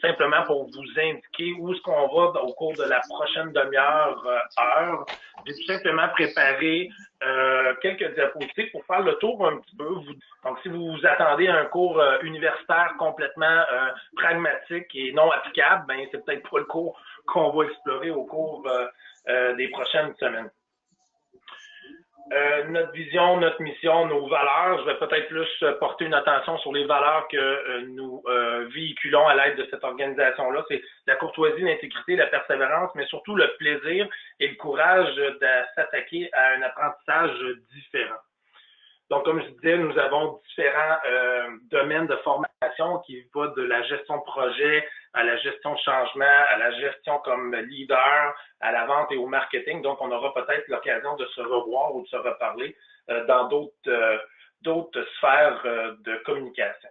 simplement pour vous indiquer où est-ce qu'on va au cours de la prochaine demi-heure, heure. J'ai tout simplement préparé quelques diapositives pour faire le tour un petit peu. Donc, si vous vous attendez à un cours universitaire complètement pragmatique et non applicable, ben c'est peut-être pas le cours qu'on va explorer au cours des prochaines semaines. Notre vision, notre mission, nos valeurs. Je vais peut-être plus porter une attention sur les valeurs que nous véhiculons à l'aide de cette organisation-là. C'est la courtoisie, l'intégrité, la persévérance, mais surtout le plaisir et le courage de s'attaquer à un apprentissage différent. Donc, comme je disais, nous avons différents domaines de formation qui vont de la gestion de projet à la gestion de changement, à la gestion comme leader, à la vente et au marketing. Donc, on aura peut-être l'occasion de se revoir ou de se reparler dans d'autres sphères de communication.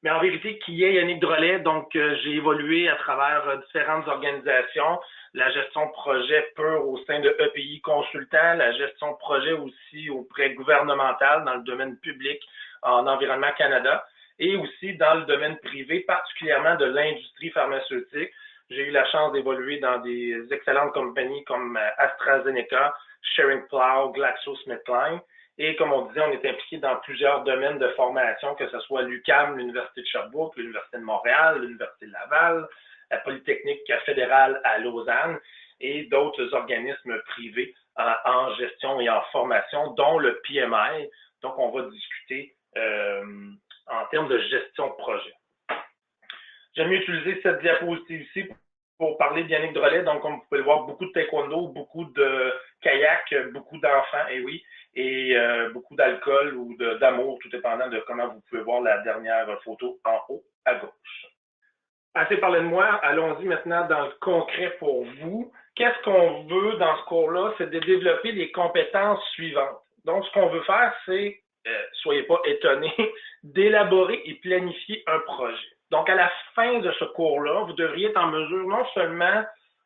Mais en vérité, qui est Yannick Drolet? Donc, j'ai évolué à travers différentes organisations, la gestion de projet pure au sein de EPI Consultant, la gestion de projet aussi auprès gouvernemental dans le domaine public en Environnement Canada et aussi dans le domaine privé, particulièrement de l'industrie pharmaceutique. J'ai eu la chance d'évoluer dans des excellentes compagnies comme AstraZeneca, Schering-Plough, GlaxoSmithKline. Et comme on disait, on est impliqué dans plusieurs domaines de formation, que ce soit l'UQAM, l'Université de Sherbrooke, l'Université de Montréal, l'Université de Laval, la Polytechnique fédérale à Lausanne et d'autres organismes privés en gestion et en formation, dont le PMI. Donc, on va discuter en termes de gestion de projet. J'aime mieux utiliser cette diapositive ici pour parler de Yannick Drolet. Donc, comme vous pouvez le voir, beaucoup de taekwondo, beaucoup de kayak, beaucoup d'enfants, et oui, et beaucoup d'alcool ou d'amour, tout dépendant de comment vous pouvez voir la dernière photo en haut à gauche. Assez parlé de moi, allons-y maintenant dans le concret pour vous. Qu'est-ce qu'on veut dans ce cours-là? C'est de développer les compétences suivantes. Donc, ce qu'on veut faire, c'est, soyez pas étonnés, d'élaborer et planifier un projet. Donc, à la fin de ce cours-là, vous devriez être en mesure non seulement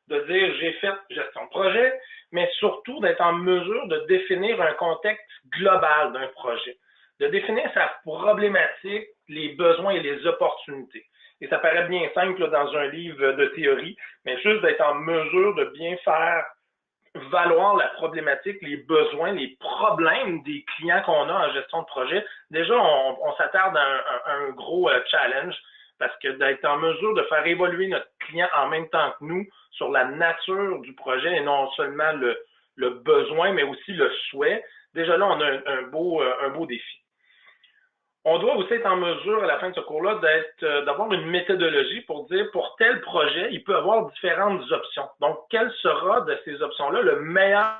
de dire « j'ai fait gestion de projet », mais surtout d'être en mesure de définir un contexte global d'un projet, de définir sa problématique, les besoins et les opportunités. Et ça paraît bien simple là, dans un livre de théorie, mais juste d'être en mesure de bien faire valoir la problématique, les besoins, les problèmes des clients qu'on a en gestion de projet. Déjà, on s'attarde à un gros challenge parce que d'être en mesure de faire évoluer notre client en même temps que nous sur la nature du projet et non seulement le besoin, mais aussi le souhait. Déjà là, on a un beau défi. On doit aussi être en mesure, à la fin de ce cours-là, d'avoir une méthodologie pour dire, pour tel projet, il peut y avoir différentes options. Donc, quel sera de ces options-là le meilleur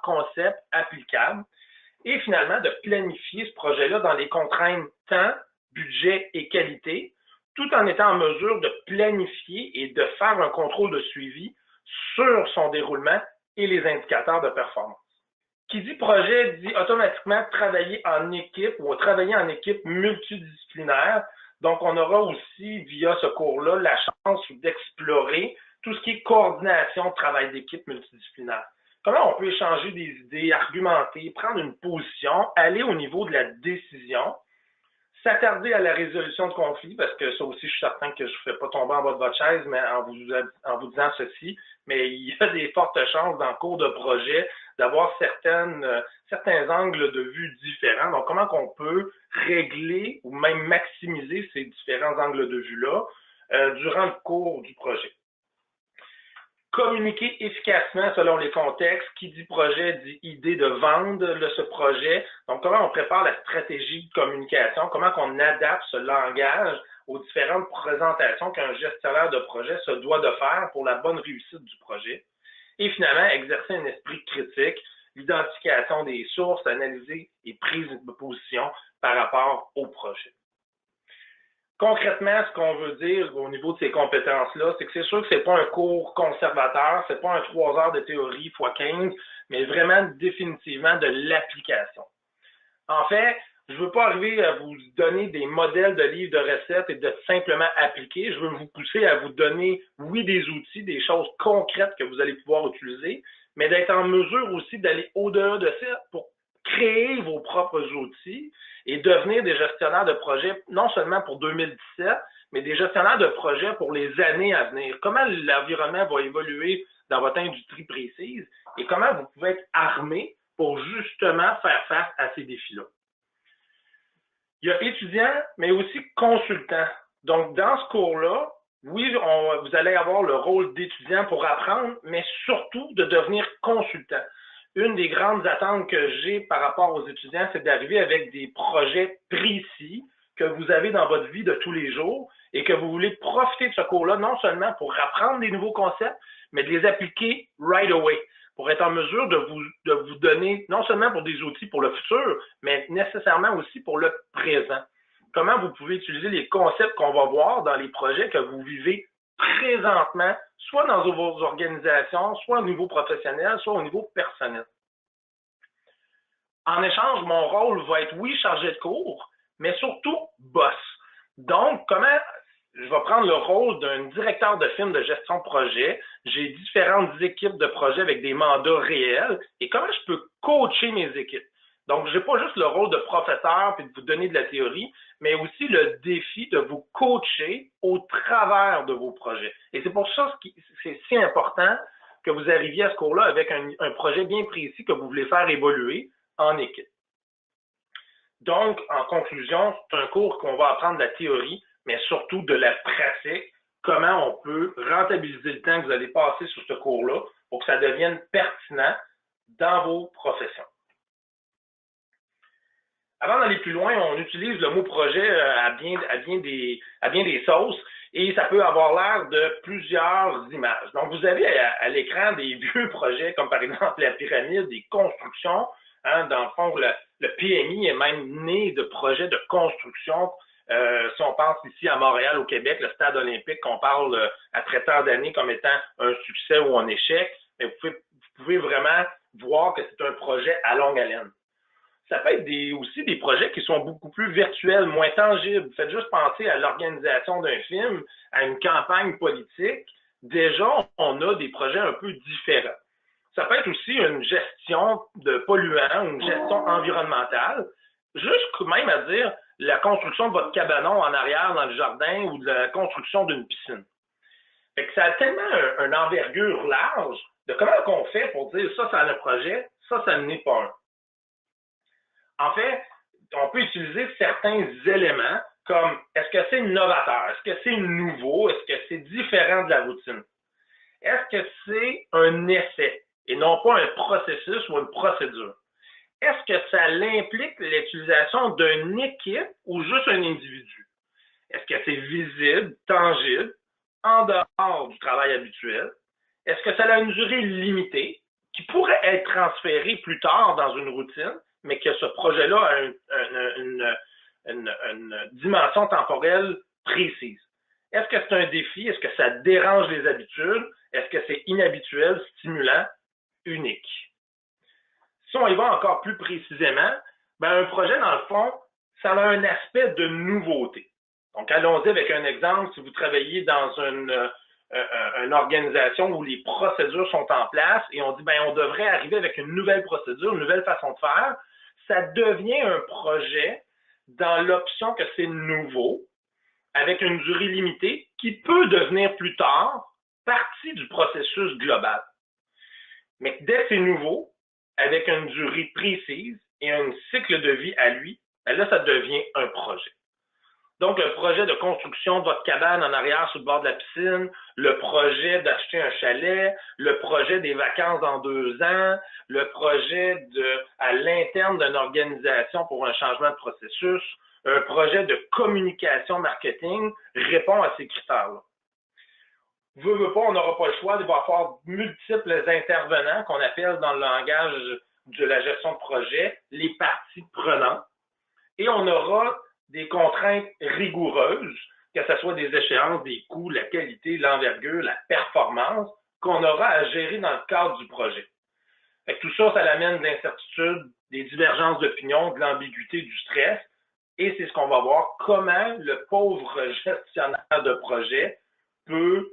concept applicable? Et finalement, de planifier ce projet-là dans les contraintes temps, budget et qualité, tout en étant en mesure de planifier et de faire un contrôle de suivi sur son déroulement et les indicateurs de performance. Qui dit projet dit automatiquement travailler en équipe ou travailler en équipe multidisciplinaire. Donc, on aura aussi, via ce cours-là, la chance d'explorer tout ce qui est coordination de travail d'équipe multidisciplinaire. Comment on peut échanger des idées, argumenter, prendre une position, aller au niveau de la décision, s'attarder à la résolution de conflits, parce que ça aussi, je suis certain que je ne fais pas tomber en bas de votre chaise, mais en vous disant ceci, mais il y a des fortes chances dans le cours de projet d'avoir certains angles de vue différents. Donc, comment qu'on peut régler ou même maximiser ces différents angles de vue-là durant le cours du projet? Communiquer efficacement selon les contextes. Qui dit projet dit idée de vendre ce projet. Donc, comment on prépare la stratégie de communication, comment on adapte ce langage aux différentes présentations qu'un gestionnaire de projet se doit de faire pour la bonne réussite du projet. Et finalement, exercer un esprit critique, l'identification des sources, analyser et prise de position par rapport au projet. Concrètement, ce qu'on veut dire au niveau de ces compétences-là, c'est que c'est sûr que ce n'est pas un cours conservateur, ce n'est pas un 3 heures de théorie x 15, mais vraiment définitivement de l'application. En fait, je ne veux pas arriver à vous donner des modèles de livres de recettes et de simplement appliquer. Je veux vous pousser à vous donner, oui, des outils, des choses concrètes que vous allez pouvoir utiliser, mais d'être en mesure aussi d'aller au-delà de ça pour créer vos propres outils et devenir des gestionnaires de projet, non seulement pour 2017, mais des gestionnaires de projet pour les années à venir. Comment l'environnement va évoluer dans votre industrie précise et comment vous pouvez être armé pour justement faire face à ces défis-là. Il y a étudiants, mais aussi consultants. Donc, dans ce cours-là, oui, vous allez avoir le rôle d'étudiant pour apprendre, mais surtout de devenir consultant. Une des grandes attentes que j'ai par rapport aux étudiants, c'est d'arriver avec des projets précis que vous avez dans votre vie de tous les jours et que vous voulez profiter de ce cours-là, non seulement pour apprendre des nouveaux concepts, mais de les appliquer right away, pour être en mesure de vous donner, non seulement pour des outils pour le futur, mais nécessairement aussi pour le présent. Comment vous pouvez utiliser les concepts qu'on va voir dans les projets que vous vivez présentement, soit dans vos organisations, soit au niveau professionnel, soit au niveau personnel. En échange, mon rôle va être, oui, chargé de cours, mais surtout boss. Donc, comment je vais prendre le rôle d'un directeur de film de gestion de projet. J'ai différentes équipes de projet avec des mandats réels. Et comment je peux coacher mes équipes? Donc, je n'ai pas juste le rôle de professeur puis de vous donner de la théorie, mais aussi le défi de vous coacher au travers de vos projets. Et c'est pour ça que c'est si important que vous arriviez à ce cours-là avec un projet bien précis que vous voulez faire évoluer en équipe. Donc, en conclusion, c'est un cours qu'on va apprendre de la théorie, mais surtout de la pratique, comment on peut rentabiliser le temps que vous allez passer sur ce cours-là pour que ça devienne pertinent dans vos professions. Avant d'aller plus loin, on utilise le mot projet à bien des sauces et ça peut avoir l'air de plusieurs images. Donc, vous avez à l'écran des vieux projets comme par exemple la pyramide, des constructions. Hein, dans le fond, le PMI est même né de projets de construction. Si on pense ici à Montréal, au Québec, le stade olympique, qu'on parle après tant d'années comme étant un succès ou un échec, mais vous pouvez vraiment voir que c'est un projet à longue haleine. Ça peut être aussi des projets qui sont beaucoup plus virtuels, moins tangibles. Faites juste penser à l'organisation d'un film, à une campagne politique. Déjà, on a des projets un peu différents. Ça peut être aussi une gestion de polluants, une gestion environnementale, juste même à dire la construction de votre cabanon en arrière dans le jardin ou de la construction d'une piscine. Fait que ça a tellement une envergure large de comment on fait pour dire ça, c'est un projet, ça n'est pas un. En fait, on peut utiliser certains éléments comme est-ce que c'est novateur, est-ce que c'est nouveau, est-ce que c'est différent de la routine? Est-ce que c'est un essai et non pas un processus ou une procédure? Est-ce que ça implique l'utilisation d'une équipe ou juste un individu? Est-ce que c'est visible, tangible, en dehors du travail habituel? Est-ce que ça a une durée limitée qui pourrait être transférée plus tard dans une routine, mais que ce projet-là a une dimension temporelle précise? Est-ce que c'est un défi? Est-ce que ça dérange les habitudes? Est-ce que c'est inhabituel, stimulant, unique? Si on y va encore plus précisément, un projet, dans le fond, ça a un aspect de nouveauté. Donc, allons-y avec un exemple. Si vous travaillez dans une organisation où les procédures sont en place et on dit, on devrait arriver avec une nouvelle procédure, une nouvelle façon de faire, ça devient un projet dans l'option que c'est nouveau, avec une durée limitée, qui peut devenir plus tard partie du processus global. Mais dès que c'est nouveau, avec une durée précise et un cycle de vie à lui, là, ça devient un projet. Donc, le projet de construction de votre cabane en arrière sur le bord de la piscine, le projet d'acheter un chalet, le projet des vacances dans 2 ans, le projet à l'interne d'une organisation pour un changement de processus, un projet de communication marketing répond à ces critères-là. Veut pas, on n'aura pas le choix de avoir multiples intervenants qu'on appelle dans le langage de la gestion de projet les parties prenantes. Et on aura des contraintes rigoureuses, que ce soit des échéances, des coûts, la qualité, l'envergure, la performance, qu'on aura à gérer dans le cadre du projet. Fait que tout ça, ça amène de l'incertitude, des divergences d'opinion, de l'ambiguïté, du stress. Et c'est ce qu'on va voir, comment le pauvre gestionnaire de projet peut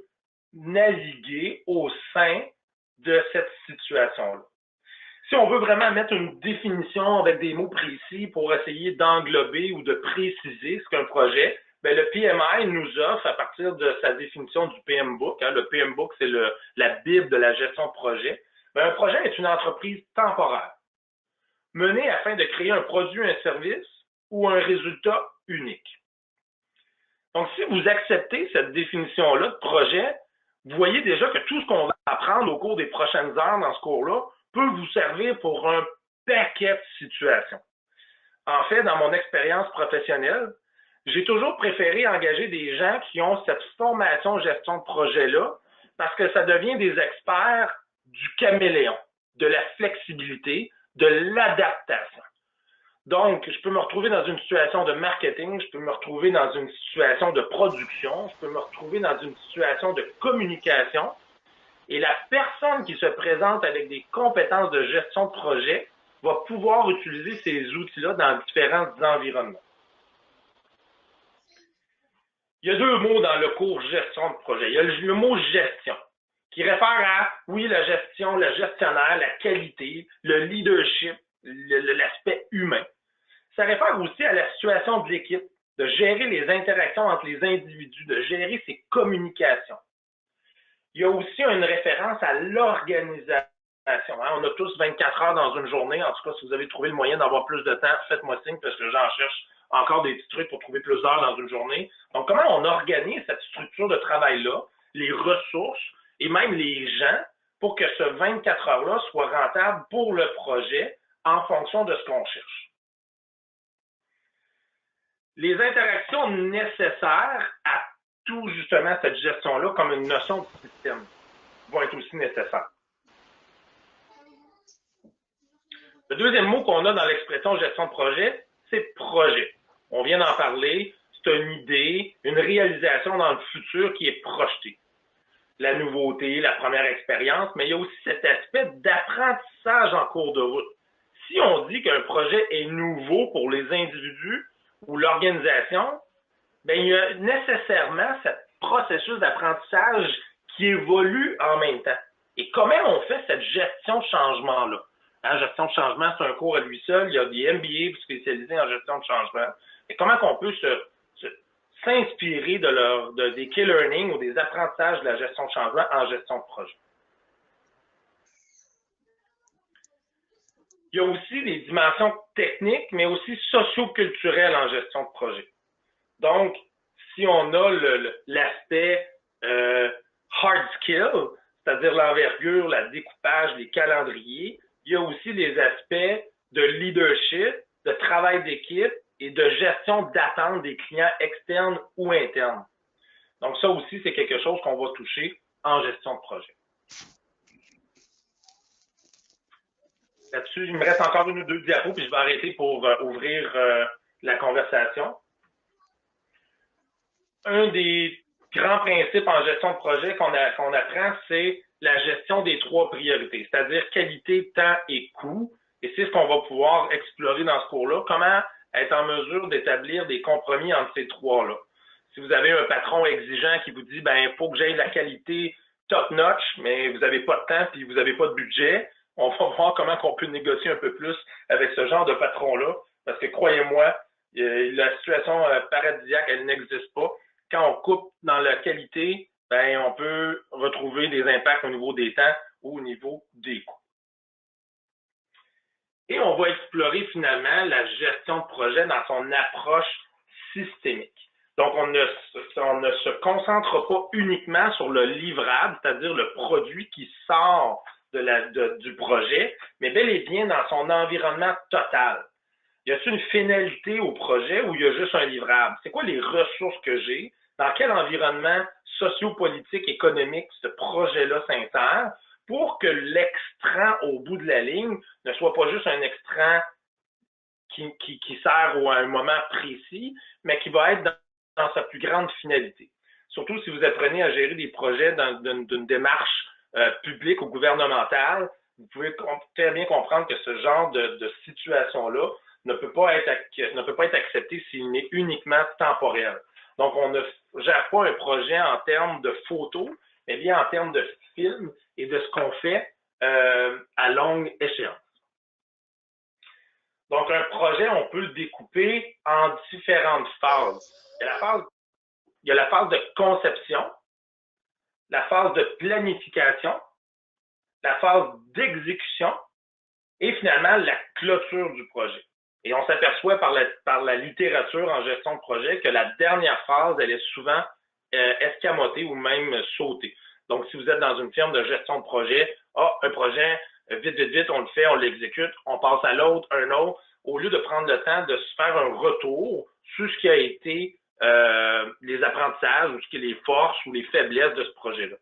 naviguer au sein de cette situation-là. Si on veut vraiment mettre une définition avec des mots précis pour essayer d'englober ou de préciser ce qu'est un projet, ben, le PMI nous offre, à partir de sa définition du PM-Book, hein, le PM-Book, c'est la Bible de la gestion de projet, ben, un projet est une entreprise temporaire, menée afin de créer un produit, un service ou un résultat unique. Donc, si vous acceptez cette définition-là de projet, vous voyez déjà que tout ce qu'on va apprendre au cours des prochaines heures dans ce cours-là peut vous servir pour un paquet de situations. En fait, dans mon expérience professionnelle, j'ai toujours préféré engager des gens qui ont cette formation gestion de projet-là parce que ça devient des experts du caméléon, de la flexibilité, de l'adaptation. Donc, je peux me retrouver dans une situation de marketing, je peux me retrouver dans une situation de production, je peux me retrouver dans une situation de communication. Et la personne qui se présente avec des compétences de gestion de projet va pouvoir utiliser ces outils-là dans différents environnements. Il y a deux mots dans le cours gestion de projet. Il y a le mot gestion, qui réfère à, oui, la gestion, le gestionnaire, la qualité, le leadership, l'aspect humain. Ça réfère aussi à la situation de l'équipe, de gérer les interactions entre les individus, de gérer ses communications. Il y a aussi une référence à l'organisation. On a tous 24 heures dans une journée. En tout cas, si vous avez trouvé le moyen d'avoir plus de temps, faites-moi signe parce que j'en cherche encore des petits trucs pour trouver plus d'heures dans une journée. Donc, comment on organise cette structure de travail-là, les ressources et même les gens pour que ce 24 heures-là soit rentable pour le projet en fonction de ce qu'on cherche. Les interactions nécessaires à tout justement cette gestion-là comme une notion de système vont être aussi nécessaires. Le deuxième mot qu'on a dans l'expression gestion de projet, c'est projet. On vient d'en parler, c'est une idée, une réalisation dans le futur qui est projetée. La nouveauté, la première expérience, mais il y a aussi cet aspect d'apprentissage en cours de route. Si on dit qu'un projet est nouveau pour les individus ou l'organisation, ben, il y a nécessairement ce processus d'apprentissage qui évolue en même temps. Et comment on fait cette gestion de changement-là? Hein, gestion de changement, c'est un cours à lui seul. Il y a des MBA spécialisés en gestion de changement. Et comment on peut s'inspirer des key learning ou des apprentissages de la gestion de changement en gestion de projet? Il y a aussi des dimensions techniques, mais aussi socio-culturelles en gestion de projet. Donc, si on a l'aspect hard skill, c'est-à-dire l'envergure, la découpage, les calendriers, il y a aussi les aspects de leadership, de travail d'équipe et de gestion d'attente des clients externes ou internes. Donc, ça aussi, c'est quelque chose qu'on va toucher en gestion de projet. Là-dessus, il me reste encore une ou deux diapos, puis je vais arrêter pour ouvrir la conversation. Un des grands principes en gestion de projet qu'on apprend, c'est la gestion des trois priorités, c'est-à-dire qualité, temps et coût. Et c'est ce qu'on va pouvoir explorer dans ce cours-là. Comment être en mesure d'établir des compromis entre ces trois-là. Si vous avez un patron exigeant qui vous dit, ben, il faut que j'aie la qualité top-notch, mais vous n'avez pas de temps puis vous n'avez pas de budget, on va voir comment on peut négocier un peu plus avec ce genre de patron-là. Parce que croyez-moi, la situation paradisiaque, elle n'existe pas. Quand on coupe dans la qualité, ben, on peut retrouver des impacts au niveau des temps ou au niveau des coûts. Et on va explorer finalement la gestion de projet dans son approche systémique. Donc, on ne se concentre pas uniquement sur le livrable, c'est-à-dire le produit qui sort du projet, mais bel et bien dans son environnement total. Y a-t-il une finalité au projet ou il y a juste un livrable? C'est quoi les ressources que j'ai? Dans quel environnement socio-politique, économique ce projet-là s'insère pour que l'extrant au bout de la ligne ne soit pas juste un extrant qui sert à un moment précis, mais qui va être dans sa plus grande finalité. Surtout si vous apprenez à gérer des projets d'une démarche publique ou gouvernementale, vous pouvez très bien comprendre que ce genre de situation-là ne peut pas être accepté s'il est uniquement temporel. Donc, on ne gère pas un projet en termes de photos, mais bien en termes de film et de ce qu'on fait à longue échéance. Donc, un projet, on peut le découper en différentes phases. Il y a la phase il y a la phase de conception, la phase de planification, la phase d'exécution et finalement la clôture du projet. Et on s'aperçoit par la littérature en gestion de projet que la dernière phase, elle est souvent escamotée ou même sautée. Donc, si vous êtes dans une firme de gestion de projet, un projet, vite, on le fait, on l'exécute, on passe à l'autre, un autre, au lieu de prendre le temps de se faire un retour sur ce qui a été les apprentissages ou ce qui est les forces ou les faiblesses de ce projet-là.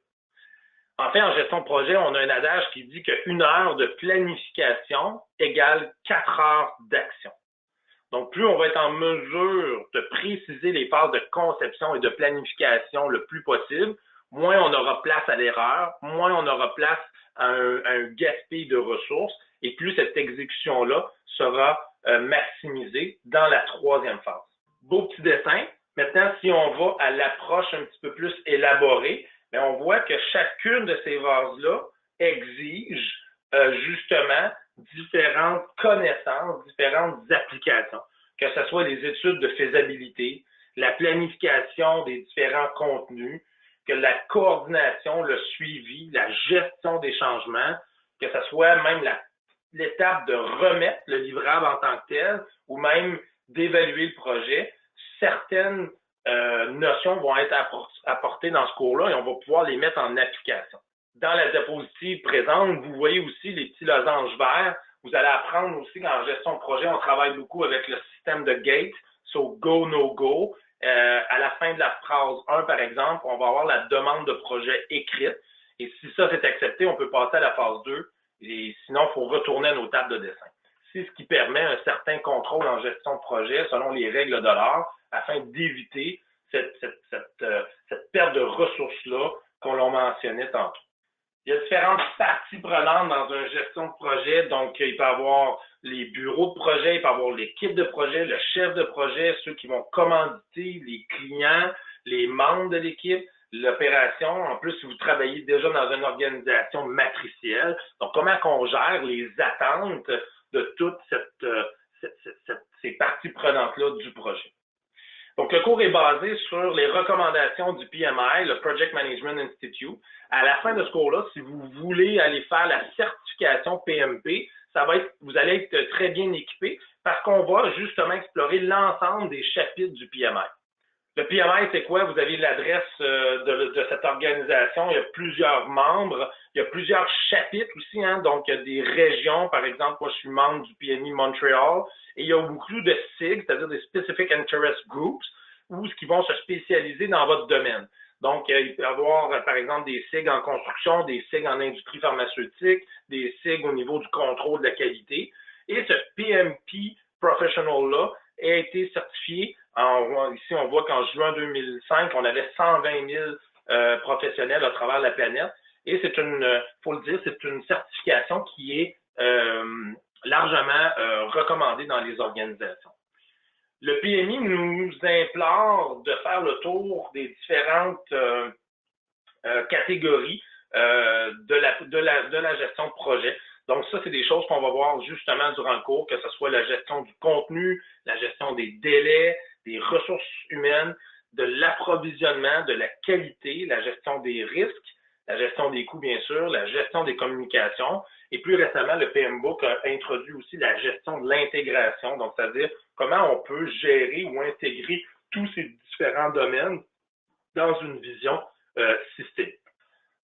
En fait, en gestion de projet, on a un adage qui dit qu'une heure de planification égale 4 heures d'action. Donc, plus on va être en mesure de préciser les phases de conception et de planification le plus possible, moins on aura place à l'erreur, moins on aura place à un gaspillage de ressources, et plus cette exécution-là sera maximisée dans la troisième phase. Beau petit dessin. Maintenant, si on va à l'approche un petit peu plus élaborée, bien, on voit que chacune de ces vases-là exige justement différentes connaissances, différentes applications, que ce soit les études de faisabilité, la planification des différents contenus, que la coordination, le suivi, la gestion des changements, que ce soit même l'étape de remettre le livrable en tant que tel ou même d'évaluer le projet. Certaines notions vont être apportées dans ce cours-là et on va pouvoir les mettre en application. Dans la diapositive présente, vous voyez aussi les petits losanges verts. Vous allez apprendre aussi qu'en gestion de projet, on travaille beaucoup avec le système de gate, so go, no go. À la fin de la phrase 1, par exemple, on va avoir la demande de projet écrite. Et si ça c'est accepté, on peut passer à la phase 2. Et sinon, il faut retourner à nos tables de dessin. C'est ce qui permet un certain contrôle en gestion de projet selon les règles de l'art afin d'éviter cette perte de ressources-là qu'on l'a mentionné tantôt. Il y a différentes parties prenantes dans une gestion de projet. Donc, il peut y avoir les bureaux de projet, il peut y avoir l'équipe de projet, le chef de projet, ceux qui vont commanditer, les clients, les membres de l'équipe, l'opération. En plus, si vous travaillez déjà dans une organisation matricielle, donc comment qu'on gère les attentes de toutes ces parties prenantes-là du projet. Donc, le cours est basé sur les recommandations du PMI, le Project Management Institute. À la fin de ce cours-là, si vous voulez aller faire la certification PMP, vous allez être très bien équipé parce qu'on va justement explorer l'ensemble des chapitres du PMI. Le PMI, c'est quoi? Vous avez l'adresse de cette organisation. Il y a plusieurs membres. Il y a plusieurs chapitres aussi. Donc, il y a des régions. Par exemple, moi, je suis membre du PMI Montréal. Et il y a beaucoup de SIG, c'est-à-dire des Specific Interest Groups, qui vont se spécialiser dans votre domaine. Donc, il peut y avoir, par exemple, des SIG en construction, des SIG en industrie pharmaceutique, des SIG au niveau du contrôle de la qualité. Et ce PMP Professional-là a été certifié. Ici, on voit qu'en juin 2005, on avait 120 000 professionnels à travers la planète. Et c'est faut le dire, c'est une certification qui est largement recommandée dans les organisations. Le PMI nous implore de faire le tour des différentes catégories de la gestion de projet. Donc, ça, c'est des choses qu'on va voir justement durant le cours, que ce soit la gestion du contenu, la gestion des délais, des ressources humaines, de l'approvisionnement, de la qualité, la gestion des risques, la gestion des coûts, bien sûr, la gestion des communications. Et plus récemment, le PMBOK a introduit aussi la gestion de l'intégration, donc c'est-à-dire comment on peut gérer ou intégrer tous ces différents domaines dans une vision systémique.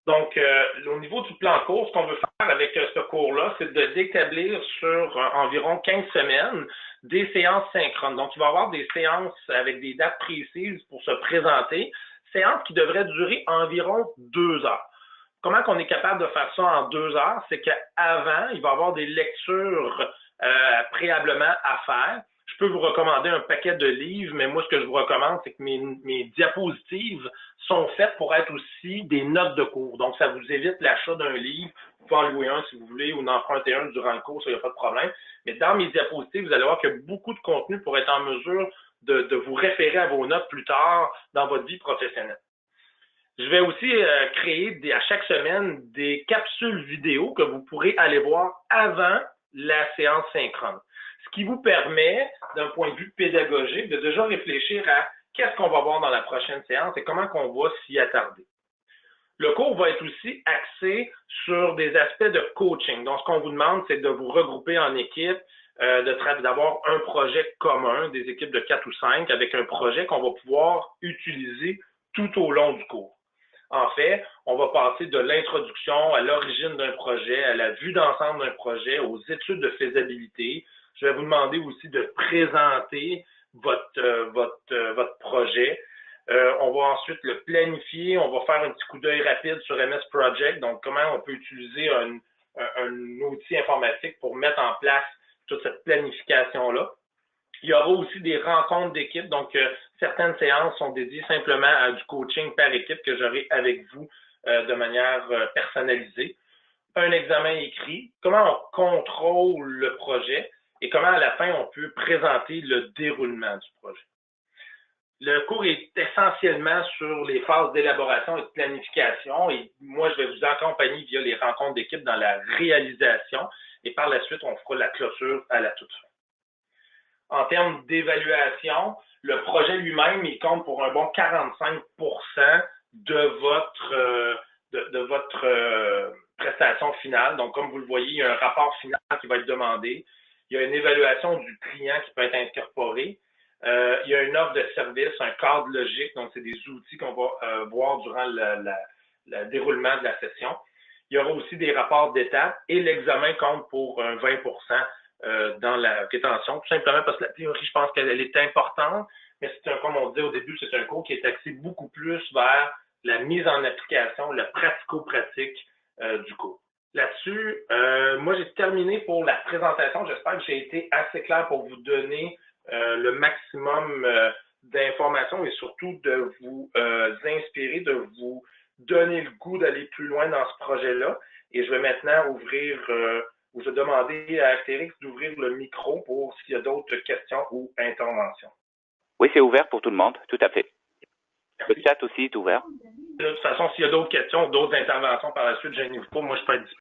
Donc, au niveau du plan de cours, ce qu'on veut faire avec ce cours-là, c'est d'établir sur environ 15 semaines des séances synchrones. Donc, il va y avoir des séances avec des dates précises pour se présenter, séances qui devraient durer environ 2 heures. Comment qu'on est capable de faire ça en 2 heures? C'est qu'avant, il va y avoir des lectures préalablement à faire. Je peux vous recommander un paquet de livres, mais moi, ce que je vous recommande, c'est que mes diapositives sont faites pour être aussi des notes de cours. Donc, ça vous évite l'achat d'un livre. Vous pouvez en louer un si vous voulez ou en emprunter un durant le cours, ça, il n'y a pas de problème. Mais dans mes diapositives, vous allez voir qu'il y a beaucoup de contenu pour être en mesure de vous référer à vos notes plus tard dans votre vie professionnelle. Je vais aussi créer à chaque semaine des capsules vidéo que vous pourrez aller voir avant la séance synchrone. Ce qui vous permet, d'un point de vue pédagogique, de déjà réfléchir à qu'est-ce qu'on va voir dans la prochaine séance et comment qu'on va s'y attarder. Le cours va être aussi axé sur des aspects de coaching. Donc, ce qu'on vous demande, c'est de vous regrouper en équipe, d'avoir un projet commun, des équipes de 4 ou 5, avec un projet qu'on va pouvoir utiliser tout au long du cours. En fait, on va passer de l'introduction à l'origine d'un projet, à la vue d'ensemble d'un projet, aux études de faisabilité. Je vais vous demander aussi de présenter votre projet. On va ensuite le planifier. On va faire un petit coup d'œil rapide sur MS Project. Donc, comment on peut utiliser un outil informatique pour mettre en place toute cette planification-là. Il y aura aussi des rencontres d'équipe. Donc, certaines séances sont dédiées simplement à du coaching par équipe que j'aurai avec vous de manière personnalisée. Un examen écrit, comment on contrôle le projet et comment à la fin on peut présenter le déroulement du projet. Le cours est essentiellement sur les phases d'élaboration et de planification et moi, je vais vous accompagner via les rencontres d'équipe dans la réalisation et par la suite, on fera la clôture à la toute fin. En termes d'évaluation, le projet lui-même, il compte pour un bon 45% de votre prestation finale. Donc, comme vous le voyez, il y a un rapport final qui va être demandé. Il y a une évaluation du client qui peut être incorporée. Il y a une offre de service, un cadre logique, donc c'est des outils qu'on va voir durant le déroulement de la session. Il y aura aussi des rapports d'étape et l'examen compte pour 20% dans la rétention, tout simplement parce que la théorie, je pense qu'elle est importante, mais comme on disait au début, c'est un cours qui est axé beaucoup plus vers la mise en application, le pratico-pratique du cours. Là-dessus, moi, j'ai terminé pour la présentation. J'espère que j'ai été assez clair pour vous donner le maximum d'informations et surtout de vous inspirer, de vous donner le goût d'aller plus loin dans ce projet-là. Et je vais maintenant je vais demander à Astérix d'ouvrir le micro pour s'il y a d'autres questions ou interventions. Oui, c'est ouvert pour tout le monde, tout à fait. Merci. Le chat aussi est ouvert. De toute façon, s'il y a d'autres questions, d'autres interventions par la suite, gênez-vous pas, moi je peux être disponible.